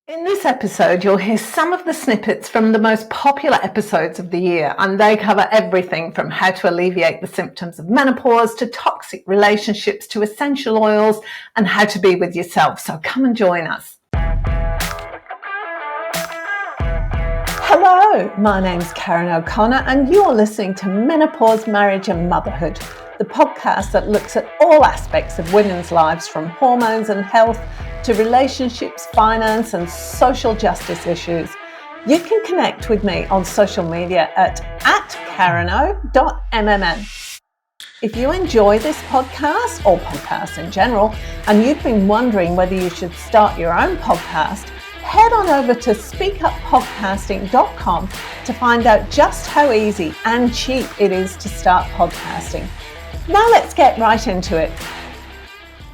In this episode, you'll hear some of the snippets from the most popular episodes of the year, and they cover everything from how to alleviate the symptoms of menopause to toxic relationships to essential oils and how to be with yourself. So come and join us. Hello, my name's Karen O'Connor, and you're listening to Menopause, Marriage and Motherhood, the podcast that looks at all aspects of women's lives, from hormones and health to relationships, finance and social justice issues. You can connect with me on social media at kareno.mmm. If you enjoy this podcast or podcasts in general, and you've been wondering whether you should start your own podcast, head on over to speakuppodcasting.com to find out just how easy and cheap it is to start podcasting. Now let's get right into it.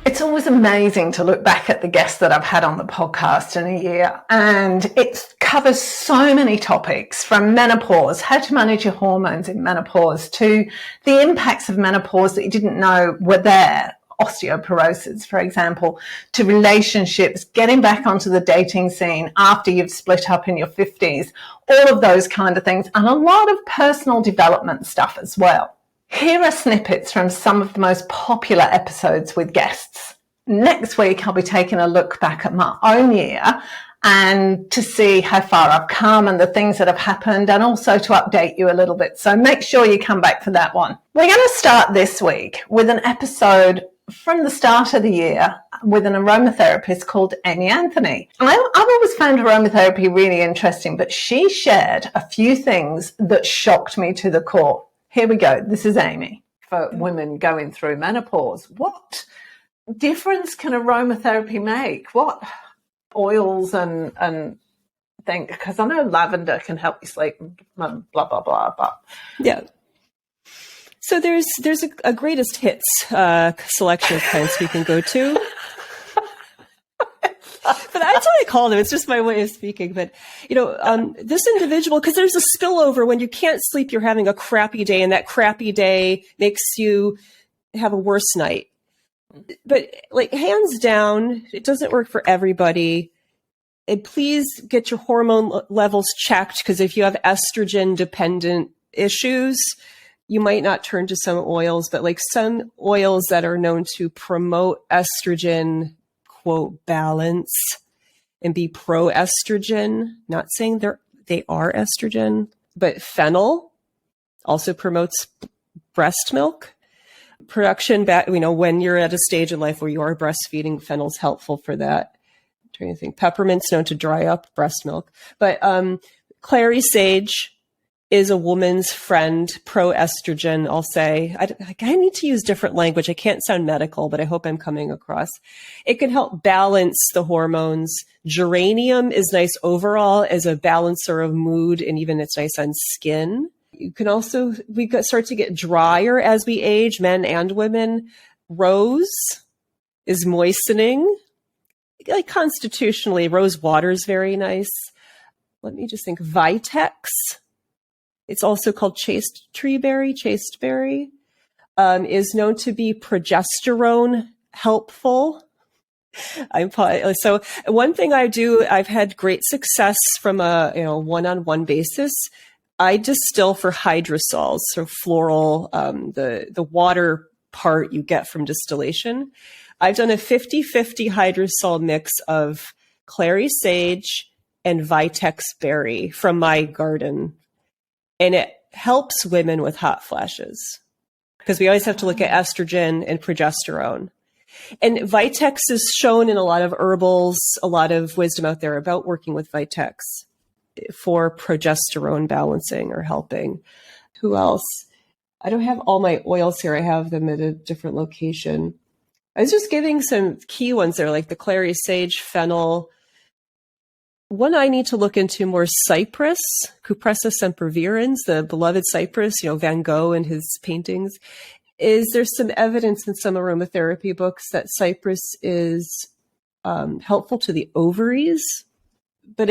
It's always amazing to look back at the guests that I've had on the podcast in a year, and it covers so many topics, from menopause, how to manage your hormones in menopause, to the impacts of menopause that you didn't know were there, osteoporosis, for example, to relationships, getting back onto the dating scene after you've split up in your 50s, all of those kind of things, and a lot of personal development stuff as well. Here are snippets from some of the most popular episodes with guests. Next week, I'll be taking a look back at my own year and to see how far I've come and the things that have happened, and also to update you a little bit. So make sure you come back for that one. We're going to start this week with an episode from the start of the year with an aromatherapist called Amy Anthony. I've always found aromatherapy really interesting, but she shared a few things that shocked me to the core. Here we go. This is Amy. For women going through menopause, what difference can aromatherapy make? What oils and things? Because I know lavender can help you sleep and blah, blah, blah. But yeah. So there's a greatest hits selection of plants we can go to. But that's what I call them. It's just my way of speaking. But, this individual, because there's a spillover when you can't sleep, you're having a crappy day, and that crappy day makes you have a worse night. But hands down, it doesn't work for everybody. And please get your hormone levels checked, because if you have estrogen dependent issues, you might not turn to some oils, but some oils that are known to promote estrogen, quote, balance and be pro-estrogen, not saying they are estrogen, but fennel also promotes breast milk production. When you're at a stage in life where you are breastfeeding, fennel's helpful for that. I'm trying to think. Peppermint's known to dry up breast milk, but clary sage is a woman's friend, pro-estrogen, I'll say. I need to use different language. I can't sound medical, but I hope I'm coming across. It can help balance the hormones. Geranium is nice overall as a balancer of mood, and even it's nice on skin. You can also, start to get drier as we age, men and women. Rose is moistening. Constitutionally, rose water is very nice. Let me just think. Vitex. It's also called chasteberry, is known to be progesterone helpful. So one thing I do, I've had great success from a one-on-one basis. I distill for hydrosols, so floral, the water part you get from distillation. I've done a 50-50 hydrosol mix of clary sage and vitex berry from my garden. And it helps women with hot flashes, because we always have to look at estrogen and progesterone. And Vitex is shown in a lot of herbals, a lot of wisdom out there about working with Vitex for progesterone balancing or helping. Who else? I don't have all my oils here. I have them at a different location. I was just giving some key ones there, like the clary sage, fennel. One I need to look into more, cypress, Cupressa sempervirens, the beloved cypress, Van Gogh and his paintings. There's some evidence in some aromatherapy books that cypress is helpful to the ovaries, but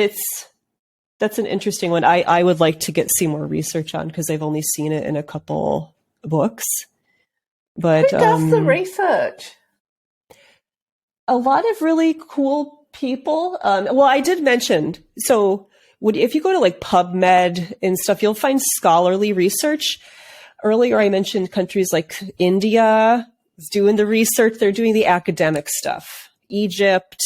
that's an interesting one. I would like to see more research on, because I've only seen it in a couple books. But who does the research? A lot of really cool people. Well, I did mention, so if you go to like PubMed and stuff, you'll find scholarly research. Earlier, I mentioned countries like India is doing the research. They're doing the academic stuff. Egypt,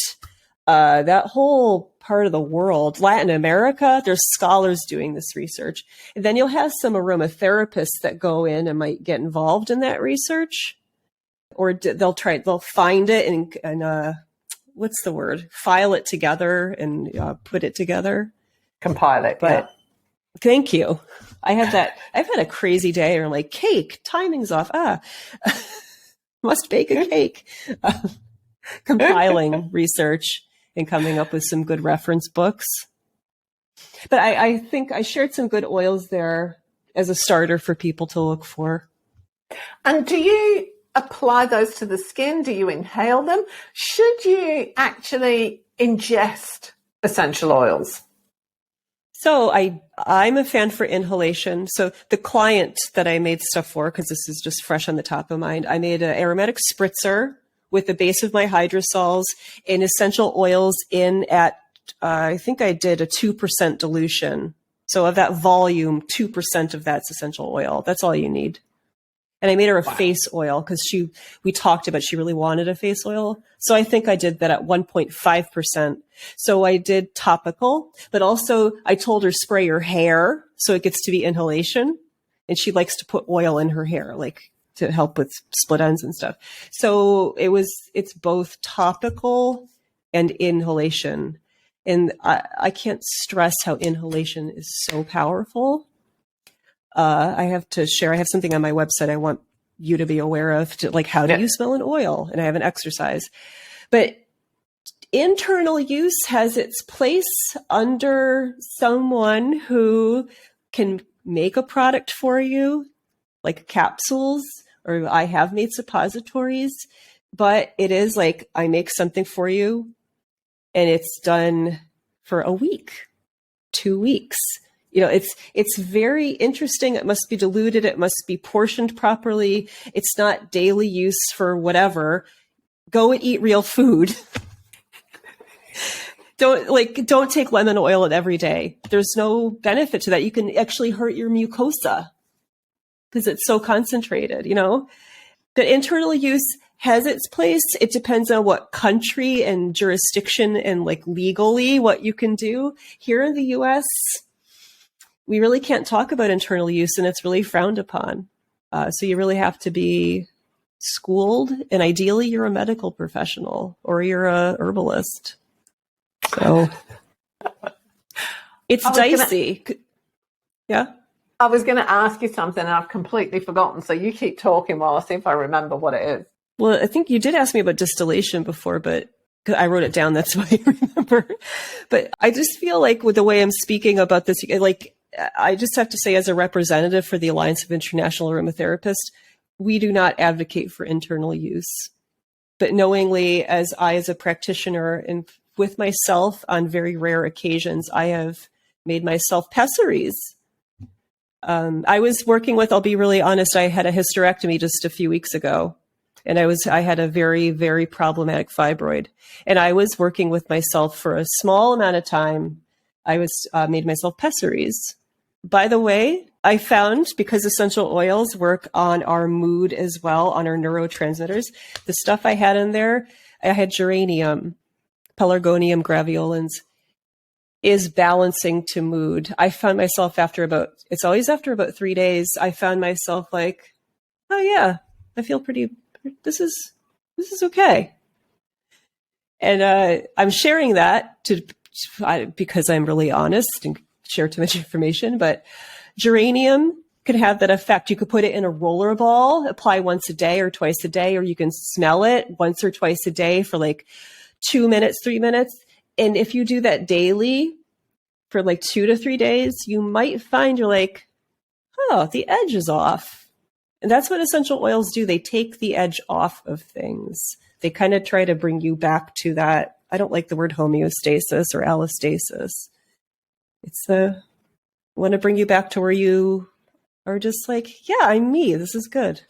that whole part of the world, Latin America, there's scholars doing this research. And then you'll have some aromatherapists that go in and might get involved in that research, or they'll find it and what's the word? File it together and put it together. Compile it. But yeah. Thank you. I've had a crazy day, or I'm like, cake, timing's off. Must bake a cake. Compiling research and coming up with some good reference books. But I think I shared some good oils there as a starter for people to look for. And do you apply those to the skin? Do you inhale them? Should you actually ingest essential oils? So I'm a fan for inhalation. So the client that I made stuff for, because this is just fresh on the top of mind, I made an aromatic spritzer with the base of my hydrosols and essential oils in at, I think I did a 2% dilution. So of that volume, 2% of that's essential oil. That's all you need. And I made her a face oil because we talked about she really wanted a face oil. So I think I did that at 1.5%. So I did topical, but also I told her spray her hair so it gets to be inhalation. And she likes to put oil in her hair, like to help with split ends and stuff. So it's both topical and inhalation. And I can't stress how inhalation is so powerful. I have to share, I have something on my website I want you to be aware of, like how do you smell an oil? And I have an exercise. But internal use has its place under someone who can make a product for you, like capsules, or I have made suppositories, but it is like I make something for you and it's done for a week, 2 weeks. You know, it's very interesting. It must be diluted. It must be portioned properly. It's not daily use for whatever. Go and eat real food. Don't take lemon oil every day. There's no benefit to that. You can actually hurt your mucosa because it's so concentrated, you know. But internal use has its place. It depends on what country and jurisdiction and like legally what you can do. Here in the US, we really can't talk about internal use and it's really frowned upon. So you really have to be schooled, and ideally you're a medical professional or you're a herbalist. So it's dicey. Yeah. I was going to ask you something and I've completely forgotten. So you keep talking while I see if I remember what it is. Well, I think you did ask me about distillation before, but I wrote it down. That's why I remember. But I just feel like with the way I'm speaking about this, like, I just have to say, as a representative for the Alliance of International Aromatherapists, we do not advocate for internal use. But knowingly, as a practitioner and with myself on very rare occasions, I have made myself pessaries. I was working with, I'll be really honest, I had a hysterectomy just a few weeks ago. And I had a very, very problematic fibroid. And I was working with myself for a small amount of time. I made myself pessaries. By the way, I found, because essential oils work on our mood as well, on our neurotransmitters, the stuff I had in there, I had geranium, Pelargonium graveolens, is balancing to mood. I found myself it's always after about 3 days, I found myself like, oh yeah, I feel this is okay. And I'm sharing that because I'm really honest and share too much information, but geranium could have that effect. You could put it in a roller ball, apply once a day or twice a day, or you can smell it once or twice a day for like 2 minutes, 3 minutes. And if you do that daily for like 2 to 3 days, you might find you're like, oh, the edge is off. And that's what essential oils do. They take the edge off of things. They kind of try to bring you back to that. I don't like the word homeostasis or allostasis. I want to bring you back to where you are just like, yeah, I'm me. This is good.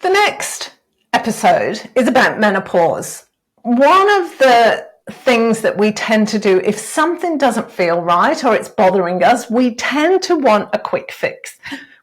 The next episode is about menopause. One of the things that we tend to do. If something doesn't feel right or it's bothering us, we tend to want a quick fix.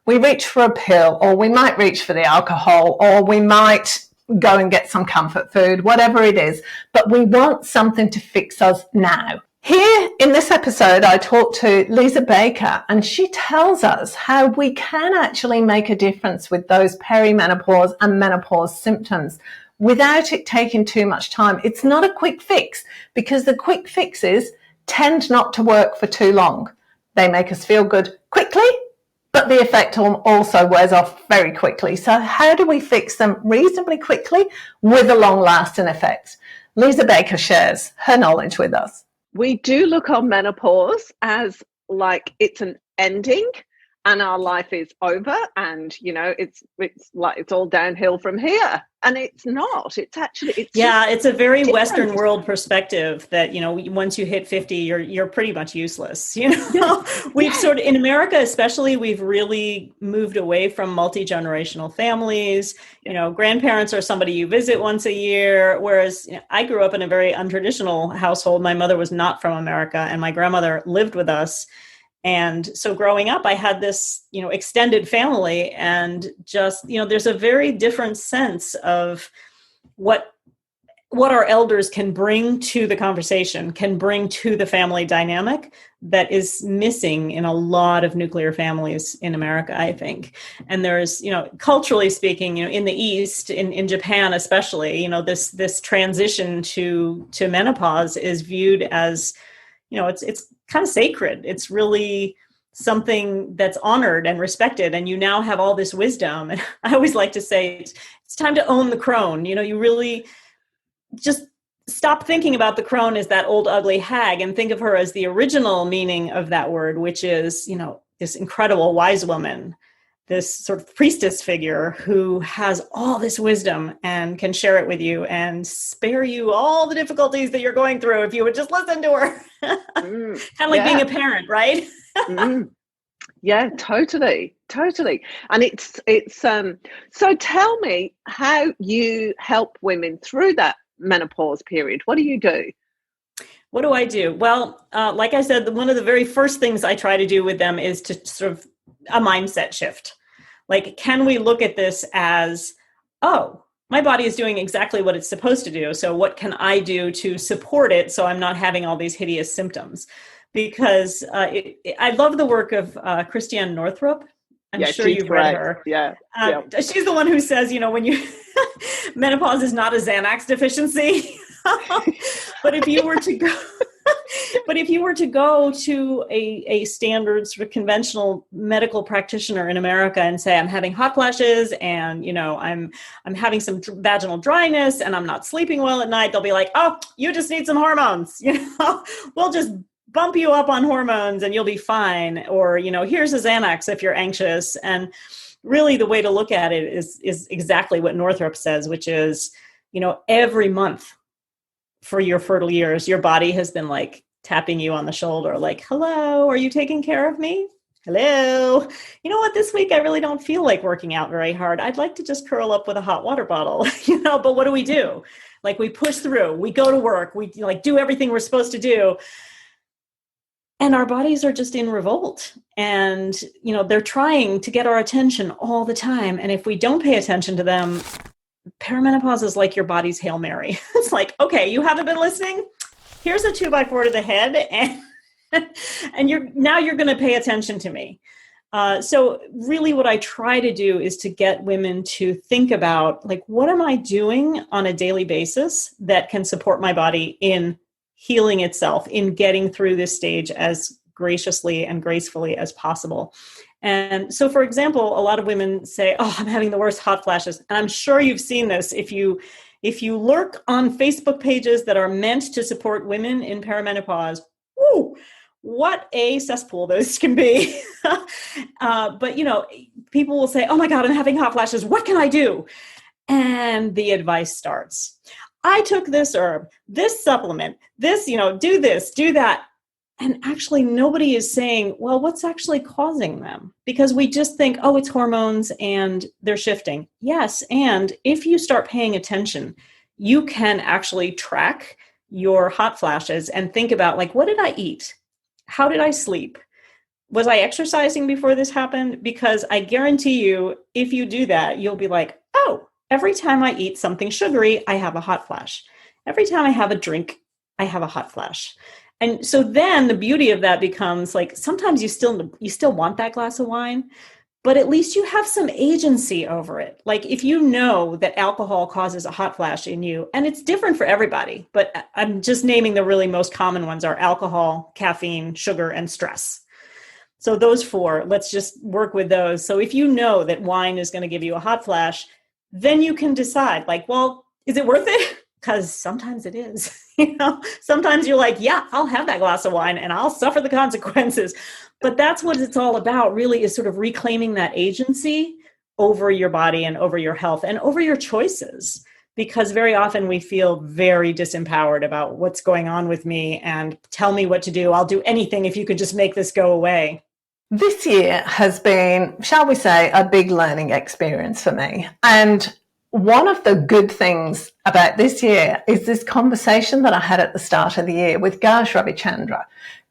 We reach for a pill, or we might reach for the alcohol, or we might go and get some comfort food, whatever it is, but we want something to fix us now. Here in this episode, I talked to Lisa Baker, and she tells us how we can actually make a difference with those perimenopause and menopause symptoms without it taking too much time. It's not a quick fix, because the quick fixes tend not to work for too long. They make us feel good quickly, but the effect also wears off very quickly. So how do we fix them reasonably quickly with a long-lasting effect? Lisa Baker shares her knowledge with us. We do look on menopause as like it's an ending and our life is over, and it's like it's all downhill from here, and it's not. It's actually it's a very different. Western world perspective that once you hit 50 you're pretty much useless. We've sort of, in America especially, we've really moved away from multi-generational families. Grandparents are somebody you visit once a year, whereas I grew up in a very untraditional household. My mother was not from America, and my grandmother lived with us. And so growing up, I had this, extended family, and just, there's a very different sense of what our elders can bring to the conversation, can bring to the family dynamic that is missing in a lot of nuclear families in America, I think. And there's, culturally speaking, in the East, in Japan especially, this transition to menopause is viewed as, it's kind of sacred. It's really something that's honored and respected. And you now have all this wisdom. And I always like to say, it's time to own the crone. You really just stop thinking about the crone as that old ugly hag and think of her as the original meaning of that word, which is, this incredible wise woman, this sort of priestess figure who has all this wisdom and can share it with you and spare you all the difficulties that you're going through if you would just listen to her. Kind of like being a parent, right? Yeah, totally. And it's so tell me how you help women through that menopause period. What do you do? What do I do? Well, like I said, one of the very first things I try to do with them is to sort of a mindset shift. Like, can we look at this as, oh, my body is doing exactly what it's supposed to do. So what can I do to support it so I'm not having all these hideous symptoms? Because I love the work of Christiane Northrup. I'm sure you've read her. Yeah. She's the one who says, when you menopause is not a Xanax deficiency. But if you were to go to a standard sort of conventional medical practitioner in America and say, I'm having hot flashes and, I'm having some vaginal dryness and I'm not sleeping well at night, they'll be like, oh, you just need some hormones. We'll just bump you up on hormones and you'll be fine. Or, here's a Xanax if you're anxious. And really the way to look at it is exactly what Northrup says, which is, every month for your fertile years, your body has been like tapping you on the shoulder, like, hello, are you taking care of me? Hello. You know what? This week, I really don't feel like working out very hard. I'd like to just curl up with a hot water bottle, but what do? Like, we push through, we go to work, we do everything we're supposed to do. And our bodies are just in revolt, and, they're trying to get our attention all the time. And if we don't pay attention to them, perimenopause is like your body's Hail Mary. It's like, okay, you haven't been listening. Here's a 2x4 to the head, and you're going to pay attention to me. So really what I try to do is to get women to think about, like, what am I doing on a daily basis that can support my body in healing itself, in getting through this stage as graciously and gracefully as possible. And so, for example, a lot of women say, oh, I'm having the worst hot flashes. And I'm sure you've seen this. If you lurk on Facebook pages that are meant to support women in perimenopause, whoo, what a cesspool those can be. But, people will say, oh my God, I'm having hot flashes. What can I do? And the advice starts. I took this herb, this supplement, this, do this, do that. And actually nobody is saying, well, what's actually causing them? Because we just think, oh, it's hormones and they're shifting. Yes. And if you start paying attention, you can actually track your hot flashes and think about, like, what did I eat? How did I sleep? Was I exercising before this happened? Because I guarantee you, if you do that, you'll be like, oh, every time I eat something sugary, I have a hot flash. Every time I have a drink, I have a hot flash. And so then the beauty of that becomes, like, sometimes you still want that glass of wine, but at least you have some agency over it. Like, if you know that alcohol causes a hot flash in you, and it's different for everybody, but I'm just naming the really most common ones are alcohol, caffeine, sugar, and stress. So those four, let's just work with those. So if you know that wine is going to give you a hot flash, then you can decide, like, well, is it worth it? Because sometimes it is. Sometimes you're like, yeah, I'll have that glass of wine and I'll suffer the consequences. But that's what it's all about, really, is sort of reclaiming that agency over your body and over your health and over your choices. Because very often we feel very disempowered about what's going on with me, and tell me what to do. I'll do anything if you could just make this go away. This year has been, shall we say, a big learning experience for me. And one of the good things about this year is this conversation that I had at the start of the year with Gaj Ravichandra.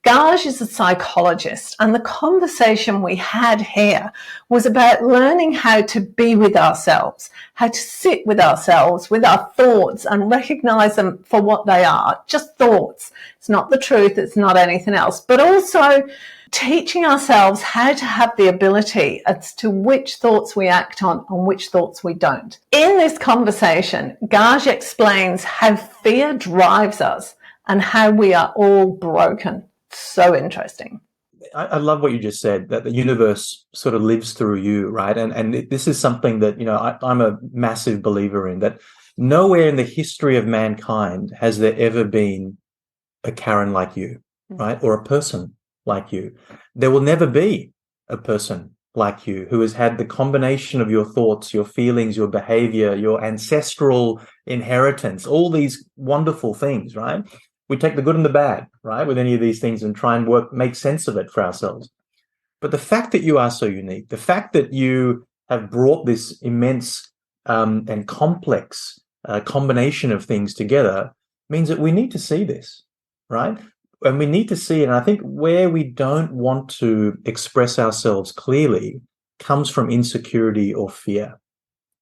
Gaj is a psychologist, and the conversation we had here was about learning how to be with ourselves, how to sit with ourselves, with our thoughts, and recognize them for what they are, just thoughts. It's not the truth, it's not anything else, but also teaching ourselves how to have the ability as to which thoughts we act on and which thoughts we don't. In this conversation, Gaj explains how fear drives us and how we are all broken. So interesting. I love what you just said, that the universe sort of lives through you, right? And this is something that, I'm a massive believer in, that nowhere in the history of mankind has there ever been a Karen like you, right? Or a person like you. There will never be a person like you who has had the combination of your thoughts, your feelings, your behavior, your ancestral inheritance, all these wonderful things, right? We take the good and the bad, right, with any of these things and try and make sense of it for ourselves. But the fact that you are so unique, the fact that you have brought this immense and complex combination of things together means that we need to see this, right? And we need to see it. And I think where we don't want to express ourselves clearly comes from insecurity or fear,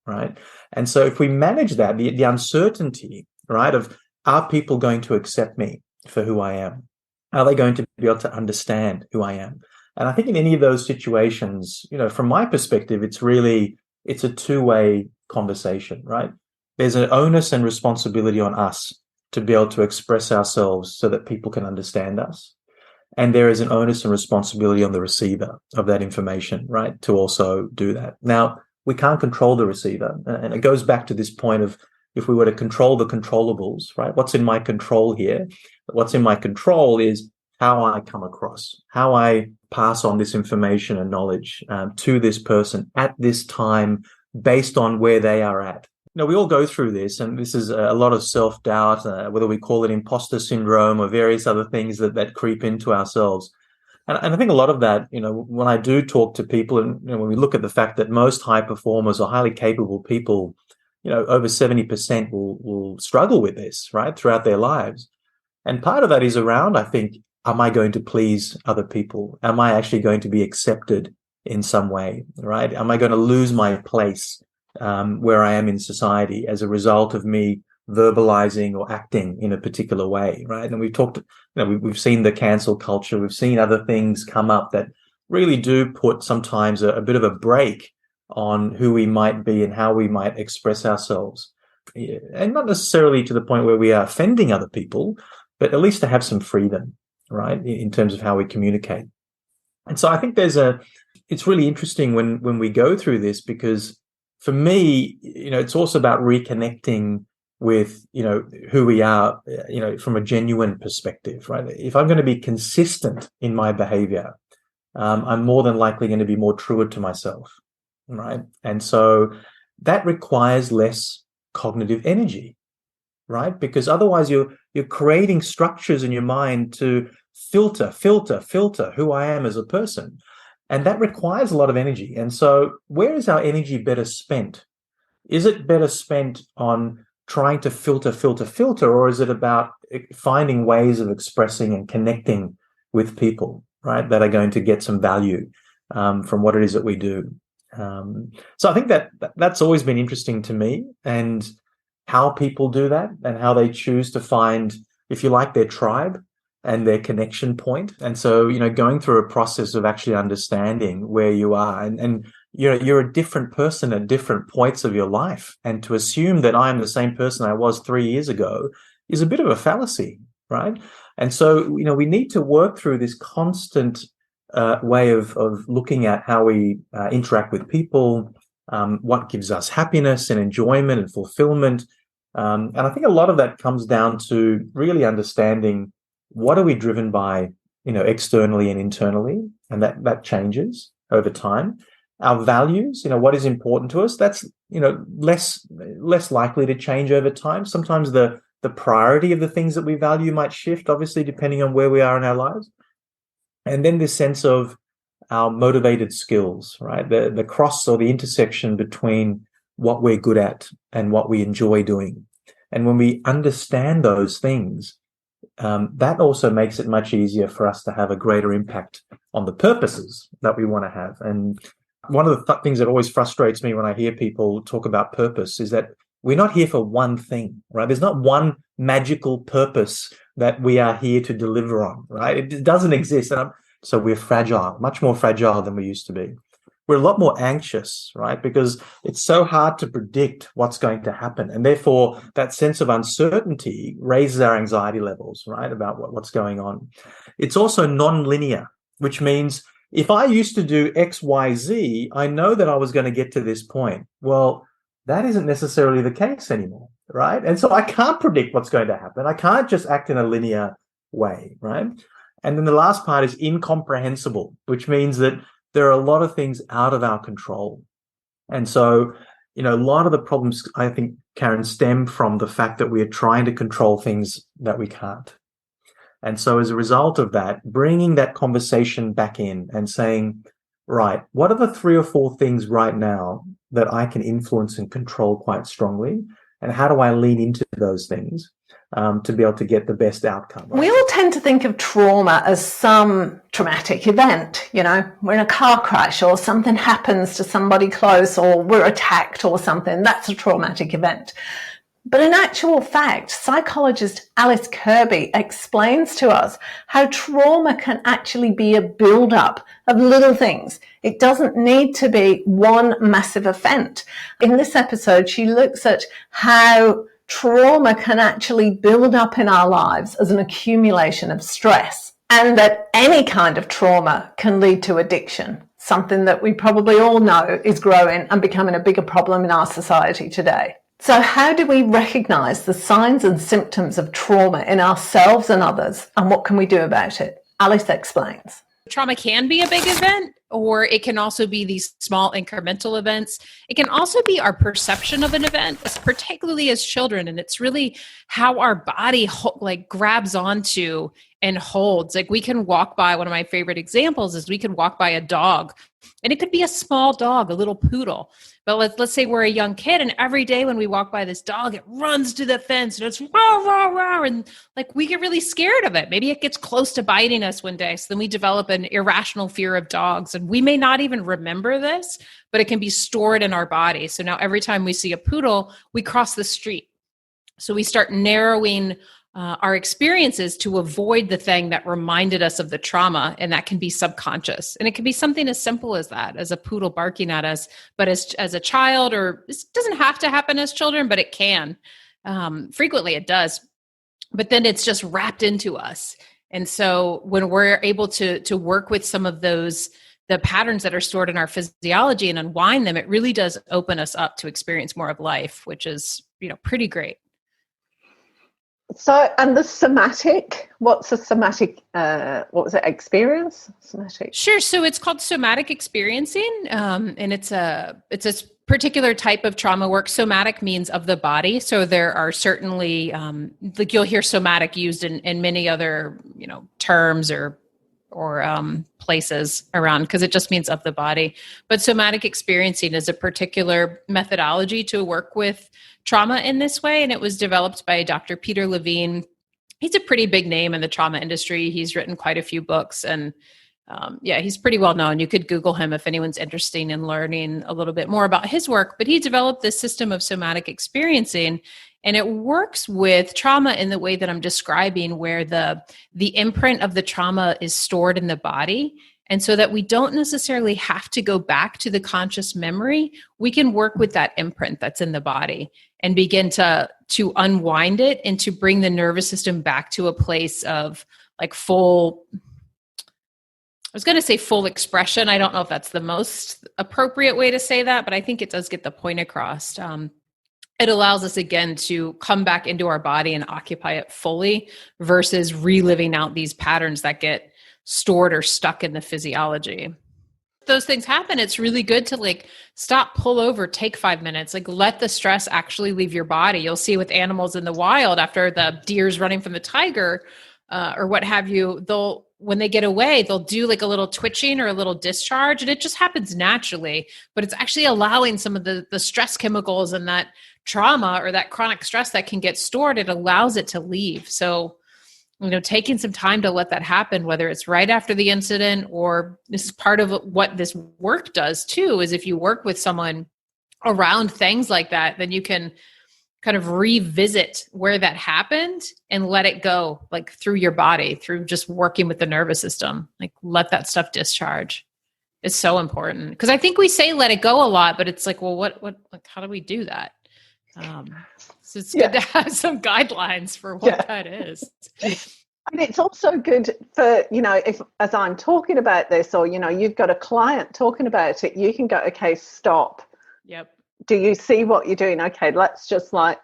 right? And so if we manage that, the uncertainty, right, of, are people going to accept me for who I am? Are they going to be able to understand who I am? And I think in any of those situations, from my perspective, it's a two-way conversation, right? There's an onus and responsibility on us to be able to express ourselves so that people can understand us. And there is an onus and responsibility on the receiver of that information, right, to also do that. Now, we can't control the receiver. And it goes back to this point of, if we were to control the controllables, right? What's in my control here? What's in my control is how I come across, how I pass on this information and knowledge to this person at this time based on where they are at. We all go through this, and this is a lot of self-doubt, whether we call it imposter syndrome or various other things that creep into ourselves. And I think a lot of that, when I do talk to people, and when we look at the fact that most high performers or highly capable people, over 70% will struggle with this, right, throughout their lives. And part of that is around, I think, am I going to please other people? Am I actually going to be accepted in some way, right? Am I going to lose my place where I am in society as a result of me verbalizing or acting in a particular way, right? And we've talked, we've seen the cancel culture. We've seen other things come up that really do put sometimes a bit of a break on who we might be and how we might express ourselves. And not necessarily to the point where we are offending other people, but at least to have some freedom, right, in terms of how we communicate. And so I think it's really interesting when we go through this, because for me, it's also about reconnecting with, who we are, from a genuine perspective, right? If I'm going to be consistent in my behavior, I'm more than likely going to be more truer to myself. Right. And so that requires less cognitive energy, right? Because otherwise you're creating structures in your mind to filter who I am as a person. And that requires a lot of energy. And so where is our energy better spent? Is it better spent on trying to filter, or is it about finding ways of expressing and connecting with people, right, that are going to get some value from what it is that we do? So I think that's always been interesting to me, and how people do that and how they choose to find, if you like, their tribe and their connection point. And so, going through a process of actually understanding where you are, and you're a different person at different points of your life. And to assume that I am the same person I was 3 years ago is a bit of a fallacy, right? And so, we need to work through this constant way of looking at how we interact with people, what gives us happiness and enjoyment and fulfillment. And I think a lot of that comes down to really understanding what are we driven by, externally and internally, and that changes over time. Our values, what is important to us, that's, less likely to change over time. Sometimes the priority of the things that we value might shift, obviously, depending on where we are in our lives. And then this sense of our motivated skills, right? The cross or the intersection between what we're good at and what we enjoy doing. And when we understand those things, that also makes it much easier for us to have a greater impact on the purposes that we want to have. And one of the things that always frustrates me when I hear people talk about purpose is that we're not here for one thing, right? There's not one magical purpose that we are here to deliver on, right? It doesn't exist. So we're fragile, much more fragile than we used to be. We're a lot more anxious, right? Because it's so hard to predict what's going to happen. And therefore, that sense of uncertainty raises our anxiety levels, right, about what's going on. It's also non-linear, which means if I used to do X, Y, Z, I know that I was going to get to this point. Well, that isn't necessarily the case anymore, right? And so I can't predict what's going to happen. I can't just act in a linear way, right? And then the last part is incomprehensible, which means that there are a lot of things out of our control. And so, a lot of the problems, I think, Karen, stem from the fact that we are trying to control things that we can't. And so as a result of that, bringing that conversation back in and saying, right, what are the 3 or 4 things right now that I can influence and control quite strongly? And how do I lean into those things to be able to get the best outcome? We all tend to think of trauma as some traumatic event. We're in a car crash or something happens to somebody close or we're attacked or something. That's a traumatic event. But in actual fact, psychologist Alice Kirby explains to us how trauma can actually be a build-up of little things. It doesn't need to be one massive event. In this episode, she looks at how trauma can actually build up in our lives as an accumulation of stress, and that any kind of trauma can lead to addiction, something that we probably all know is growing and becoming a bigger problem in our society today. So how do we recognize the signs and symptoms of trauma in ourselves and others, and what can we do about it? Alice explains. Trauma can be a big event, or it can also be these small incremental events. It can also be our perception of an event, particularly as children. And it's really how our body grabs onto and holds. Like we can walk by, one of my favorite examples is we can walk by a dog, and it could be a small dog, a little poodle. But let's say we're a young kid, and every day when we walk by this dog, it runs to the fence and it's rah, rah, rah, and we get really scared of it. Maybe it gets close to biting us one day. So then we develop an irrational fear of dogs, and we may not even remember this, but it can be stored in our body. So now every time we see a poodle, we cross the street. So we start narrowing our experiences to avoid the thing that reminded us of the trauma, and that can be subconscious. And it can be something as simple as that, as a poodle barking at us. But as a child, or it doesn't have to happen as children, but it can. Frequently it does. But then it's just wrapped into us. And so when we're able to work with some of the patterns that are stored in our physiology and unwind them, it really does open us up to experience more of life, which is, pretty great. So, and the somatic, what's a somatic, what was it, experience? Somatic. Sure. So it's called somatic experiencing. And it's a particular type of trauma work. Somatic means of the body. So there are certainly, you'll hear somatic used in many other, terms or places around, because it just means of the body. But somatic experiencing is a particular methodology to work with trauma in this way, and it was developed by Dr. Peter Levine. He's a pretty big name in the trauma industry. He's written quite a few books, and he's pretty well known. You could Google him if anyone's interested in learning a little bit more about his work. But he developed this system of somatic experiencing, and it works with trauma in the way that I'm describing, where the imprint of the trauma is stored in the body. And so that we don't necessarily have to go back to the conscious memory, we can work with that imprint that's in the body and begin to unwind it and to bring the nervous system back to a place of like full, I was going to say full expression. I don't know if that's the most appropriate way to say that, but I think it does get the point across. It allows us again to come back into our body and occupy it fully versus reliving out these patterns that get stored or stuck in the physiology. Those things happen. It's really good to like stop, pull over, take 5 minutes, like let the stress actually leave your body. You'll see with animals in the wild, after the deer's running from the tiger or what have you, when they get away, they'll do like a little twitching or a little discharge, and it just happens naturally, but it's actually allowing some of the stress chemicals and that trauma or that chronic stress that can get stored, it allows it to leave. So, taking some time to let that happen, whether it's right after the incident, or this is part of what this work does too, is if you work with someone around things like that, then you can kind of revisit where that happened and let it go, like through your body, through just working with the nervous system, like let that stuff discharge. It's so important, because I think we say let it go a lot, but it's like, well, what, like, how do we do that? So it's good to have some guidelines for what that is. And it's also good for, if as I'm talking about this, or, you've got a client talking about it, you can go, okay, stop. Yep. Do you see what you're doing? Okay, let's just like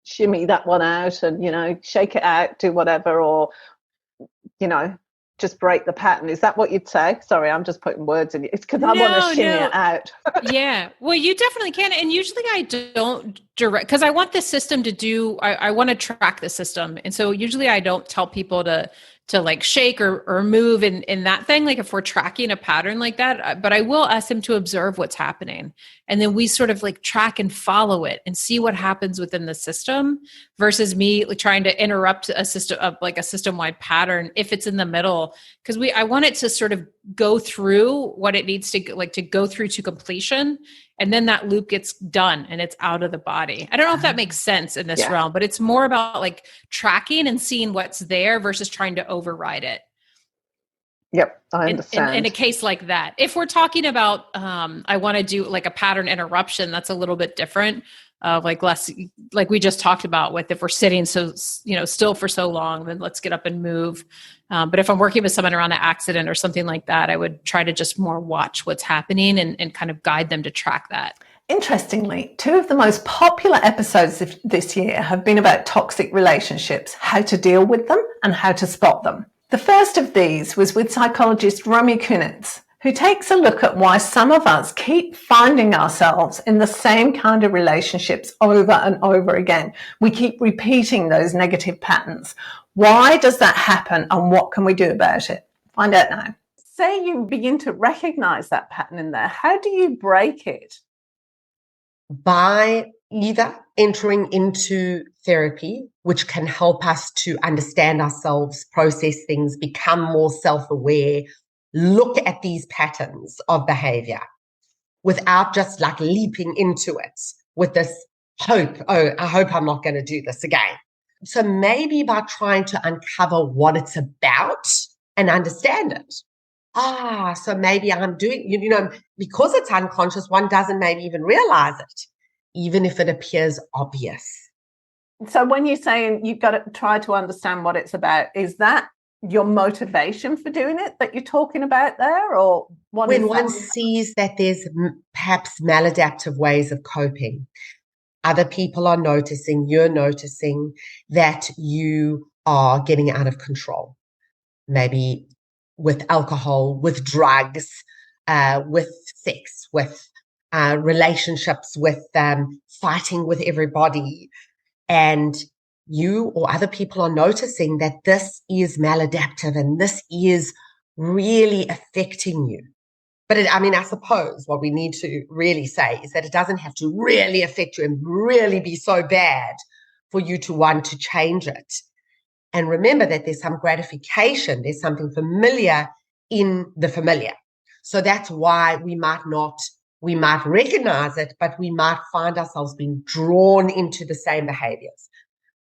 shimmy that one out and, shake it out, do whatever, or, just break the pattern. Is that what you'd say? Sorry, I'm just putting words in. It's because I want to shimmy it out. Yeah. Well, you definitely can. And usually I don't direct, because I want the system to do, I want to track the system. And so usually I don't tell people to like shake or move in that thing, like if we're tracking a pattern like that, but I will ask them to observe what's happening. And then we sort of like track and follow it and see what happens within the system, versus me like trying to interrupt a system of like a system-wide pattern if it's in the middle. Because I want it to sort of go through what it needs to go through to completion. And then that loop gets done and it's out of the body. I don't know if that makes sense in this realm, but it's more about like tracking and seeing what's there versus trying to override it. Yep, I understand. In a case like that, if we're talking about, I want to do like a pattern interruption, that's a little bit different. Like less, like we just talked about with, if we're sitting still for so long, then let's get up and move. But if I'm working with someone around an accident or something like that, I would try to just more watch what's happening and kind of guide them to track that. Interestingly, 2 of the most popular episodes of this year have been about toxic relationships, how to deal with them and how to spot them. The first of these was with psychologist Romy Kunitz, who takes a look at why some of us keep finding ourselves in the same kind of relationships over and over again. We keep repeating those negative patterns. Why does that happen, and what can we do about it? Find out now. Say you begin to recognize that pattern in there. How do you break it? By either entering into therapy, which can help us to understand ourselves, process things, become more self-aware, look at these patterns of behavior without just like leaping into it with this hope, oh, I hope I'm not going to do this again. So maybe by trying to uncover what it's about and understand it. So maybe I'm doing, because it's unconscious, one doesn't maybe even realize it, even if it appears obvious. So when you're saying you've got to try to understand what it's about, is that your motivation for doing it that you're talking about there? Or when one sees that there's perhaps maladaptive ways of coping, other people are noticing, you're noticing that you are getting out of control, maybe with alcohol, with drugs, with sex, with relationships, with fighting with everybody. And you or other people are noticing that this is maladaptive and this is really affecting you. But I suppose what we need to really say is that it doesn't have to really affect you and really be so bad for you to want to change it. And remember that there's some gratification, there's something familiar in the familiar. So that's why we might recognize it, but we might find ourselves being drawn into the same behaviors.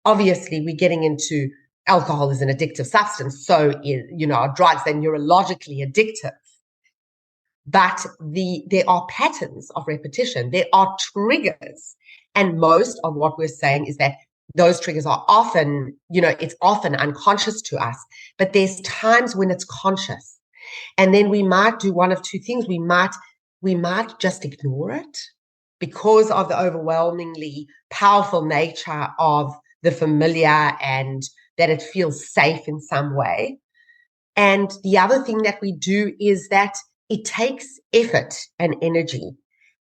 Obviously, we're getting into alcohol is an addictive substance, so drugs are neurologically addictive. But there are patterns of repetition. There are triggers. And most of what we're saying is that those triggers are often, it's often unconscious to us, but there's times when it's conscious. And then we might do one of two things. We might just ignore it because of the overwhelmingly powerful nature of the familiar and that it feels safe in some way. And the other thing that we do is that it takes effort and energy.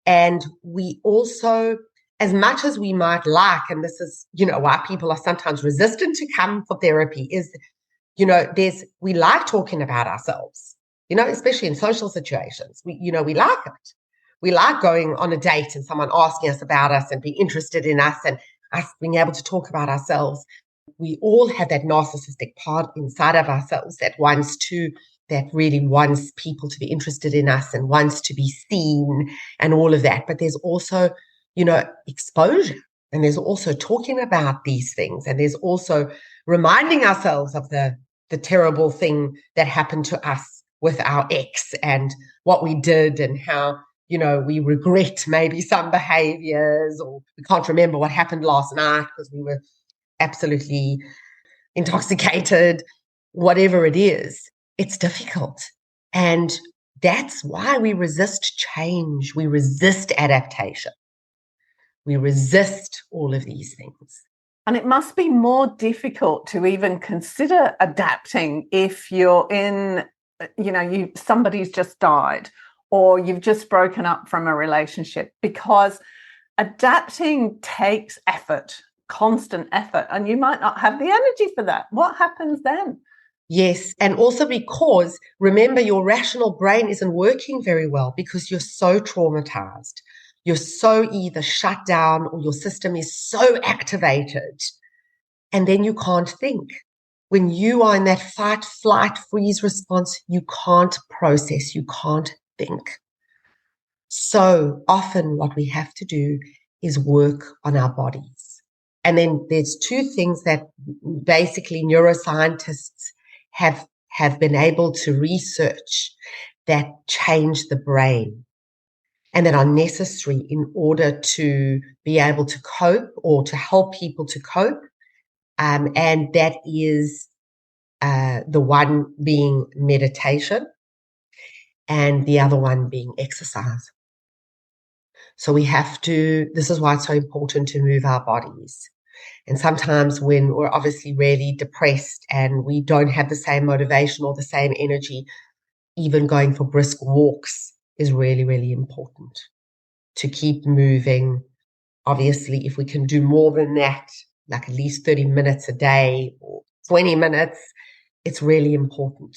And we also, as much as we might like, and this is, why people are sometimes resistant to come for therapy is, we like talking about ourselves, especially in social situations. We like it. We like going on a date and someone asking us about us and being interested in us and us being able to talk about ourselves. We all have that narcissistic part inside of ourselves that really wants people to be interested in us and wants to be seen and all of that. But there's also, exposure, and there's also talking about these things, and there's also reminding ourselves of the terrible thing that happened to us with our ex and what we did and how, we regret maybe some behaviors, or we can't remember what happened last night because we were absolutely intoxicated, whatever it is. It's difficult. And that's why we resist change. We resist adaptation. We resist all of these things. And it must be more difficult to even consider adapting if you're in, somebody's just died or you've just broken up from a relationship, because adapting takes effort, constant effort, and you might not have the energy for that. What happens then? Yes, and also because, remember, your rational brain isn't working very well because you're so traumatized. You're so either shut down or your system is so activated, and then you can't think. When you are in that fight, flight, freeze response, you can't process, you can't think. So often what we have to do is work on our bodies. And then there's two things that basically neuroscientists have been able to research that change the brain and that are necessary in order to be able to cope or to help people to cope. And that is the one being meditation and the other one being exercise. So this is why it's so important to move our bodies. And sometimes when we're obviously really depressed and we don't have the same motivation or the same energy, even going for brisk walks is really, really important to keep moving. Obviously, if we can do more than that, like at least 30 minutes a day or 20 minutes, it's really important.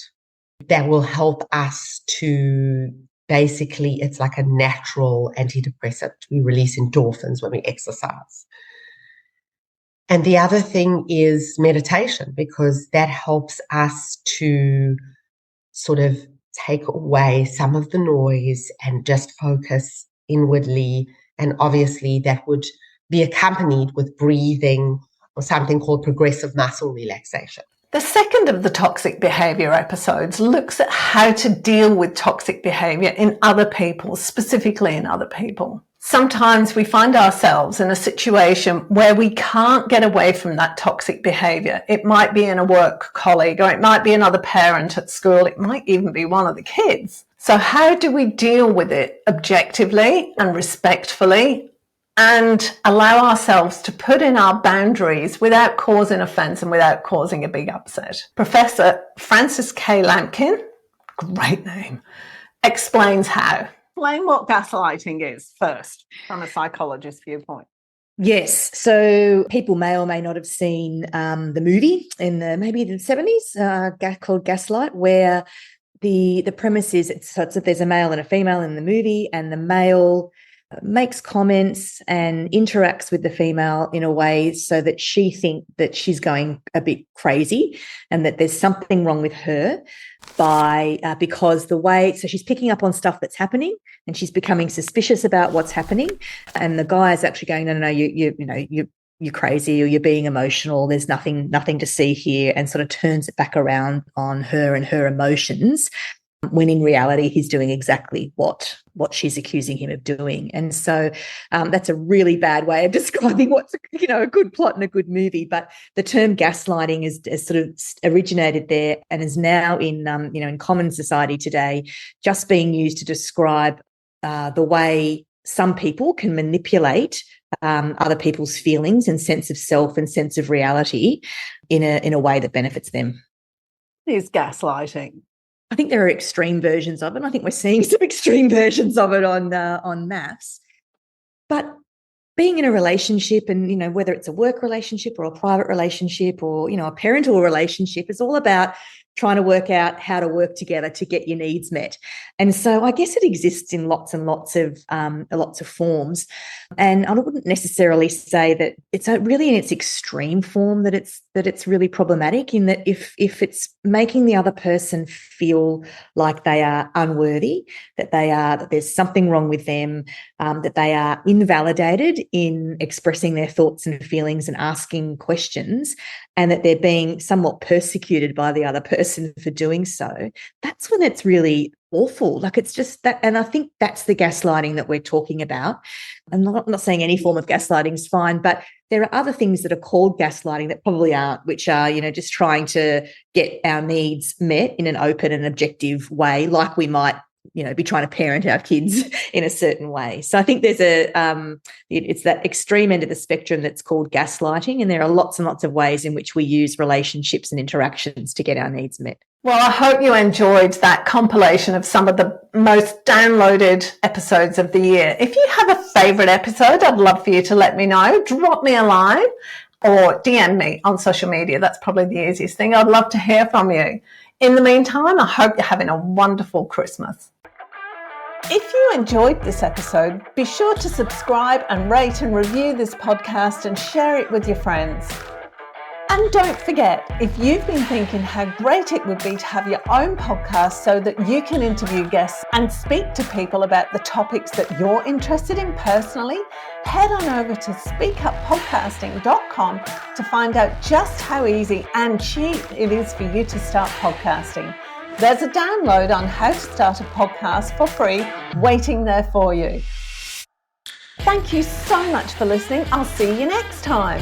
That will help us to basically, it's like a natural antidepressant. We release endorphins when we exercise. And the other thing is meditation, because that helps us to sort of take away some of the noise and just focus inwardly. And obviously that would be accompanied with breathing or something called progressive muscle relaxation. The second of the toxic behavior episodes looks at how to deal with toxic behavior in other people, specifically in other people. Sometimes we find ourselves in a situation where we can't get away from that toxic behavior. It might be in a work colleague, or it might be another parent at school. It might even be one of the kids. So how do we deal with it objectively and respectfully, and allow ourselves to put in our boundaries without causing offense and without causing a big upset? Professor Frances K. Lampkin, great name, explains how. Explain what gaslighting is first from a psychologist's viewpoint. Yes. So people may or may not have seen the movie in maybe the 70s called Gaslight, where the premise is it's that there's a male and a female in the movie, and the male makes comments and interacts with the female in a way so that she thinks that she's going a bit crazy and that there's something wrong with her because the way, so she's picking up on stuff that's happening and she's becoming suspicious about what's happening, and the guy is actually going, no, you're crazy, or you're being emotional, there's nothing to see here, and sort of turns it back around on her and her emotions, when in reality he's doing exactly what she's accusing him of doing. And so that's a really bad way of describing what's a good plot and a good movie. But the term gaslighting is sort of originated there and is now in common society today, just being used to describe the way some people can manipulate other people's feelings and sense of self and sense of reality in a way that benefits them. Is gaslighting? I think there are extreme versions of it. I think we're seeing some extreme versions of it on maths. But being in a relationship, and whether it's a work relationship or a private relationship or a parental relationship, is all about trying to work out how to work together to get your needs met. And so I guess it exists in lots and lots of forms. And I wouldn't necessarily say that it's really in its extreme form that it's really problematic, in that if it's making the other person feel like they are unworthy, that there's something wrong with them, that they are invalidated in expressing their thoughts and feelings and asking questions, and that they're being somewhat persecuted by the other person for doing so, that's when it's really awful. Like, it's just that, and I think that's the gaslighting that we're talking about. I'm not saying any form of gaslighting is fine, but there are other things that are called gaslighting that probably aren't, which are, just trying to get our needs met in an open and objective way, like we might be trying to parent our kids in a certain way. So I think there's it's that extreme end of the spectrum that's called gaslighting, and there are lots and lots of ways in which we use relationships and interactions to get our needs met. Well, I hope you enjoyed that compilation of some of the most downloaded episodes of the year. If you have a favourite episode, I'd love for you to let me know. Drop me a line or DM me on social media. That's probably the easiest thing. I'd love to hear from you. In the meantime, I hope you're having a wonderful Christmas. If you enjoyed this episode, be sure to subscribe and rate and review this podcast and share it with your friends. And don't forget, if you've been thinking how great it would be to have your own podcast so that you can interview guests and speak to people about the topics that you're interested in personally, head on over to speakuppodcasting.com to find out just how easy and cheap it is for you to start podcasting. There's a download on how to start a podcast for free waiting there for you. Thank you so much for listening. I'll see you next time.